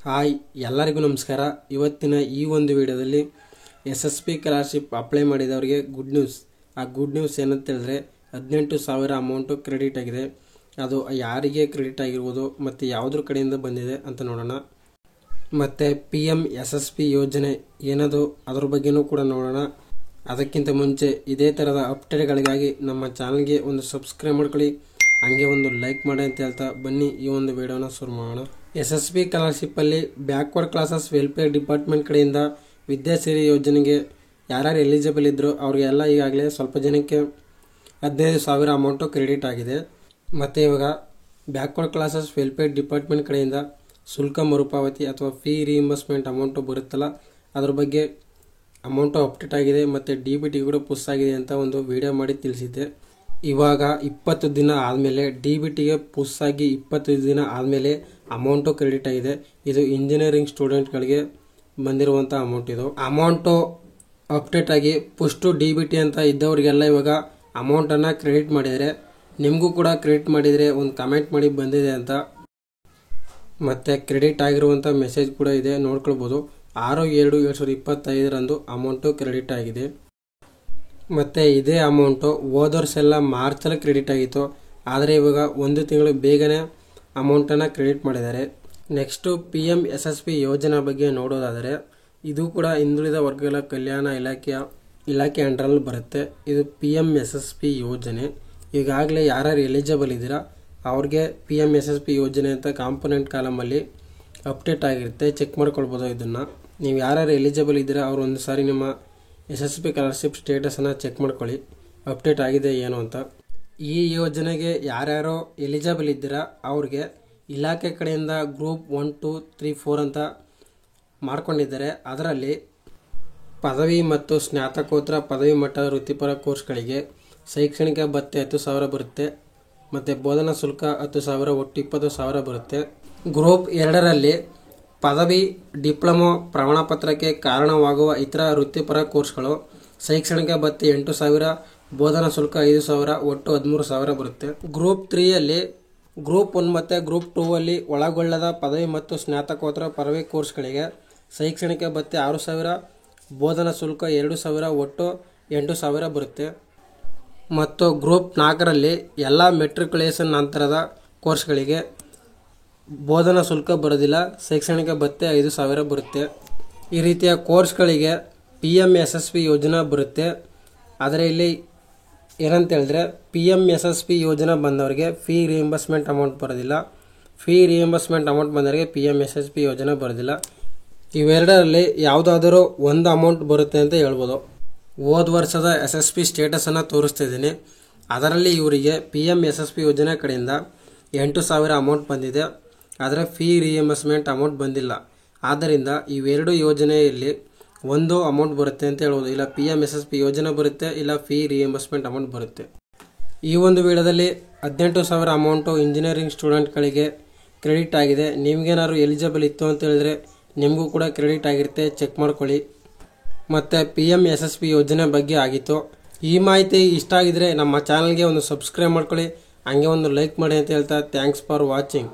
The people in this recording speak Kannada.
ಹಾಯ್ ಎಲ್ಲರಿಗೂ ನಮಸ್ಕಾರ. ಇವತ್ತಿನ ಈ ಒಂದು ವಿಡಿಯೋದಲ್ಲಿ SSP ಸ್ಕಾಲರ್ಶಿಪ್ ಅಪ್ಲೈ ಮಾಡಿದವರಿಗೆ ಗುಡ್ ನ್ಯೂಸ್. ಆ ಗುಡ್ ನ್ಯೂಸ್ ಏನಂತ ಹೇಳಿದ್ರೆ 18,000 ಅಮೌಂಟು ಕ್ರೆಡಿಟ್ ಆಗಿದೆ. ಅದು ಯಾರಿಗೆ ಕ್ರೆಡಿಟ್ ಆಗಿರ್ಬೋದು ಮತ್ತು ಯಾವುದ್ರ ಕಡೆಯಿಂದ ಬಂದಿದೆ ಅಂತ ನೋಡೋಣ. ಮತ್ತು PM SSP ಯೋಜನೆ ಏನದು ಅದ್ರ ಬಗ್ಗೆನೂ ಕೂಡ ನೋಡೋಣ. ಅದಕ್ಕಿಂತ ಮುಂಚೆ ಇದೇ ಥರದ ಅಪ್ಡೇಟ್ಗಳಿಗಾಗಿ ನಮ್ಮ ಚಾನಲ್ಗೆ ಒಂದು ಸಬ್ಸ್ಕ್ರೈಬ್ ಮಾಡ್ಕೊಳ್ಳಿ, ಹಾಗೆ ಒಂದು ಲೈಕ್ ಮಾಡಿ ಅಂತ ಹೇಳ್ತಾ ಬನ್ನಿ ಈ ಒಂದು ವಿಡಿಯೋನ ಶುರು ಮಾಡೋಣ. SSP ಸ್ಕಾಲರ್ಶಿಪ್ಪಲ್ಲಿ ಬ್ಯಾಕ್ವರ್ಡ್ ಕ್ಲಾಸಸ್ ವೆಲ್ಫೇರ್ ಡಿಪಾರ್ಟ್ಮೆಂಟ್ ಕಡೆಯಿಂದ ವಿದ್ಯಾಸಿರಿ ಯೋಜನೆಗೆ ಯಾರ್ಯಾರು ಎಲಿಜಿಬಲ್ ಇದ್ದರು ಅವ್ರಿಗೆಲ್ಲ ಈಗಾಗಲೇ ಸ್ವಲ್ಪ ಜನಕ್ಕೆ 15,000 ಅಮೌಂಟು ಕ್ರೆಡಿಟ್ ಆಗಿದೆ. ಮತ್ತು ಇವಾಗ ಬ್ಯಾಕ್ವರ್ಡ್ ಕ್ಲಾಸಸ್ ವೆಲ್ಫೇರ್ ಡಿಪಾರ್ಟ್ಮೆಂಟ್ ಕಡೆಯಿಂದ ಶುಲ್ಕ ಮರುಪಾವತಿ ಅಥವಾ ಫೀ ರಿಇಂಬರ್ಸ್ಮೆಂಟ್ ಅಮೌಂಟು ಬರುತ್ತಲ್ಲ, ಅದ್ರ ಬಗ್ಗೆ ಅಮೌಂಟು ಅಪ್ಡೇಟ್ ಆಗಿದೆ ಮತ್ತು DBT ಕೂಡ ಪುಷ್ ಆಗಿದೆ ಅಂತ ಒಂದು ವಿಡಿಯೋ ಮಾಡಿ ತಿಳಿಸಿದ್ದೆ. ಇವಾಗ 20 ದಿನ ಆದಮೇಲೆ DBTಗೆ ಪುಷ್ ಆಗಿ 20 ದಿನ ಆದಮೇಲೆ ಅಮೌಂಟು ಕ್ರೆಡಿಟ್ ಆಗಿದೆ. ಇದು ಇಂಜಿನಿಯರಿಂಗ್ ಸ್ಟೂಡೆಂಟ್ಗಳಿಗೆ ಬಂದಿರುವಂಥ ಅಮೌಂಟ್. ಇದು ಅಮೌಂಟು ಅಪ್ಡೇಟ್ ಆಗಿ ಪುಷ್ ಟು DBT ಅಂತ ಇದ್ದವರಿಗೆಲ್ಲ ಇವಾಗ ಅಮೌಂಟನ್ನು ಕ್ರೆಡಿಟ್ ಮಾಡಿದರೆ, ನಿಮಗೂ ಕೂಡ ಕ್ರೆಡಿಟ್ ಮಾಡಿದರೆ ಒಂದು ಕಮೆಂಟ್ ಮಾಡಿ ಬಂದಿದೆ ಅಂತ. ಮತ್ತು ಕ್ರೆಡಿಟ್ ಆಗಿರುವಂಥ ಮೆಸೇಜ್ ಕೂಡ ಇದೆ, ನೋಡ್ಕೊಳ್ಬೋದು. 6/2/2025 ಅಮೌಂಟು ಕ್ರೆಡಿಟ್ ಆಗಿದೆ. ಮತ್ತು ಇದೇ ಅಮೌಂಟು ಹೋದ ವರ್ಷ ಎಲ್ಲ ಮಾರ್ಚಲ್ಲಿ ಕ್ರೆಡಿಟ್ ಆಗಿತ್ತು, ಆದರೆ ಇವಾಗ ಒಂದು ತಿಂಗಳು ಬೇಗನೆ ಅಮೌಂಟನ್ನು ಕ್ರೆಡಿಟ್ ಮಾಡಿದ್ದಾರೆ. ನೆಕ್ಸ್ಟು PM SSP ಯೋಜನೆ ಬಗ್ಗೆ ನೋಡೋದಾದರೆ, ಇದು ಕೂಡ ಹಿಂದುಳಿದ ವರ್ಗಗಳ ಕಲ್ಯಾಣ ಇಲಾಖೆ ಅಂಡರಲ್ಲಿ ಬರುತ್ತೆ. ಇದು PM SSP ಯೋಜನೆ. ಈಗಾಗಲೇ ಯಾರ್ಯಾರು ಎಲಿಜಿಬಲ್ ಇದ್ದೀರಾ ಅವ್ರಿಗೆ PM SSP ಯೋಜನೆ ಅಂತ ಕಾಂಪೊನೆಂಟ್ ಕಾಲಮಲ್ಲಿ ಅಪ್ಡೇಟ್ ಆಗಿರುತ್ತೆ, ಚೆಕ್ ಮಾಡ್ಕೊಳ್ಬೋದು. ಇದನ್ನು ನೀವು ಯಾರ್ಯಾರು ಎಲಿಜಿಬಲ್ ಇದ್ದೀರಾ ಅವ್ರು ಒಂದು ಸಾರಿ ನಿಮ್ಮ SSP ಸ್ಕಾಲರ್ಶಿಪ್ ಸ್ಟೇಟಸನ್ನು ಚೆಕ್ ಮಾಡ್ಕೊಳ್ಳಿ, ಅಪ್ಡೇಟ್ ಆಗಿದೆ ಏನು ಅಂತ. ಈ ಯೋಜನೆಗೆ ಯಾರ್ಯಾರೋ ಎಲಿಜಿಬಲ್ ಇದ್ದೀರಾ ಅವ್ರಿಗೆ ಇಲಾಖೆ ಕಡೆಯಿಂದ ಗ್ರೂಪ್ 1, 2, 3, 4 ಅಂತ ಮಾಡ್ಕೊಂಡಿದ್ದಾರೆ. ಅದರಲ್ಲಿ ಪದವಿ ಮತ್ತು ಸ್ನಾತಕೋತ್ತರ ಪದವಿ ಮಟ್ಟ ವೃತ್ತಿಪರ ಕೋರ್ಸ್ಗಳಿಗೆ ಶೈಕ್ಷಣಿಕ ಭತ್ಯೆ 10,000 ಬರುತ್ತೆ ಮತ್ತು ಬೋಧನಾ ಶುಲ್ಕ 10,000, ಒಟ್ಟು 20,000 ಬರುತ್ತೆ. ಗ್ರೂಪ್ 2ರಲ್ಲಿ ಪದವಿ, ಡಿಪ್ಲೊಮೊ, ಪ್ರಮಾಣಪತ್ರಕ್ಕೆ ಕಾರಣವಾಗುವ ಇತರ ವೃತ್ತಿಪರ ಕೋರ್ಸ್ಗಳು ಶೈಕ್ಷಣಿಕ ಭತ್ಯೆ 8,000, ಬೋಧನಾ ಶುಲ್ಕ 5,000, ಒಟ್ಟು 13,000 ಬರುತ್ತೆ. ಗ್ರೂಪ್ 3ಯಲ್ಲಿ ಗ್ರೂಪ್ 1 ಮತ್ತು ಗ್ರೂಪ್ 2ಅಲ್ಲಿ ಒಳಗೊಳ್ಳದ ಪದವಿ ಮತ್ತು ಸ್ನಾತಕೋತ್ತರ ಪದವಿ ಕೋರ್ಸ್ಗಳಿಗೆ ಶೈಕ್ಷಣಿಕ ಭತ್ಯೆ 6,000, ಬೋಧನಾ ಶುಲ್ಕ 2,000, ಒಟ್ಟು 8,000 ಬರುತ್ತೆ. ಮತ್ತು ಗ್ರೂಪ್ 4ರಲ್ಲಿ ಎಲ್ಲ ಮೆಟ್ರಿಕ್ಯುಲೇಷನ್ ನಂತರದ ಕೋರ್ಸ್ಗಳಿಗೆ ಬೋಧನಾ ಶುಲ್ಕ ಬರೋದಿಲ್ಲ, ಶೈಕ್ಷಣಿಕ ಭತ್ಯೆ 5,000 ಬರುತ್ತೆ. ಈ ರೀತಿಯ ಕೋರ್ಸ್ಗಳಿಗೆ PM SSP ಯೋಜನೆ ಬರುತ್ತೆ. ಆದರೆ ಇಲ್ಲಿ ಏನಂತ ಹೇಳಿದ್ರೆ, PM SSP ಯೋಜನೆ ಬಂದವರಿಗೆ ಫೀ ರಿಇಂಬರ್ಸ್ಮೆಂಟ್ ಅಮೌಂಟ್ ಬರೋದಿಲ್ಲ, ಫೀ ರಿಇಂಬರ್ಸ್ಮೆಂಟ್ ಅಮೌಂಟ್ ಬಂದವರಿಗೆ PM SSP ಯೋಜನೆ ಬರೋದಿಲ್ಲ. ಇವೆರಡರಲ್ಲಿ ಯಾವುದಾದರೂ ಒಂದು ಅಮೌಂಟ್ ಬರುತ್ತೆ ಅಂತ ಹೇಳ್ಬೋದು. ಹೋದ ವರ್ಷದ SSP ಸ್ಟೇಟಸನ್ನು ತೋರಿಸ್ತಿದ್ದೀನಿ. ಅದರಲ್ಲಿ ಇವರಿಗೆ PM SSP ಯೋಜನೆ ಕಡೆಯಿಂದ 8,000 ಅಮೌಂಟ್ ಬಂದಿದೆ, ಆದರೆ ಫೀ ರಿಇಂಬರ್ಸ್ಮೆಂಟ್ ಅಮೌಂಟ್ ಬಂದಿಲ್ಲ. ಆದ್ದರಿಂದ ಇವೆರಡು ಯೋಜನೆಯಲ್ಲಿ ಒಂದು ಅಮೌಂಟ್ ಬರುತ್ತೆ ಅಂತ ಹೇಳ್ಬೋದು. ಇಲ್ಲ PM SSP ಯೋಜನೆ ಬರುತ್ತೆ, ಇಲ್ಲ ಫೀ ರಿಇಂಬರ್ಸ್ಮೆಂಟ್ ಅಮೌಂಟ್ ಬರುತ್ತೆ. ಈ ಒಂದು ವಿಡಿಯೋದಲ್ಲಿ 18,000 ಅಮೌಂಟು ಇಂಜಿನಿಯರಿಂಗ್ ಸ್ಟೂಡೆಂಟ್ಗಳಿಗೆ ಕ್ರೆಡಿಟ್ ಆಗಿದೆ. ನಿಮಗೇನಾದ್ರು ಎಲಿಜಿಬಲ್ ಇತ್ತು ಅಂತ ಹೇಳಿದ್ರೆ ನಿಮಗೂ ಕೂಡ ಕ್ರೆಡಿಟ್ ಆಗಿರುತ್ತೆ, ಚೆಕ್ ಮಾಡ್ಕೊಳ್ಳಿ. ಮತ್ತು PM SSP ಯೋಜನೆ ಬಗ್ಗೆ ಆಗಿತ್ತು. ಈ ಮಾಹಿತಿ ಇಷ್ಟ ಆಗಿದ್ರೆ ನಮ್ಮ ಚಾನಲ್ಗೆ ಒಂದು ಸಬ್ಸ್ಕ್ರೈಬ್ ಮಾಡ್ಕೊಳ್ಳಿ, ಹಾಗೆ ಒಂದು ಲೈಕ್ ಮಾಡಿ ಅಂತ ಹೇಳ್ತಾ ಥ್ಯಾಂಕ್ಸ್ ಫಾರ್ ವಾಚಿಂಗ್.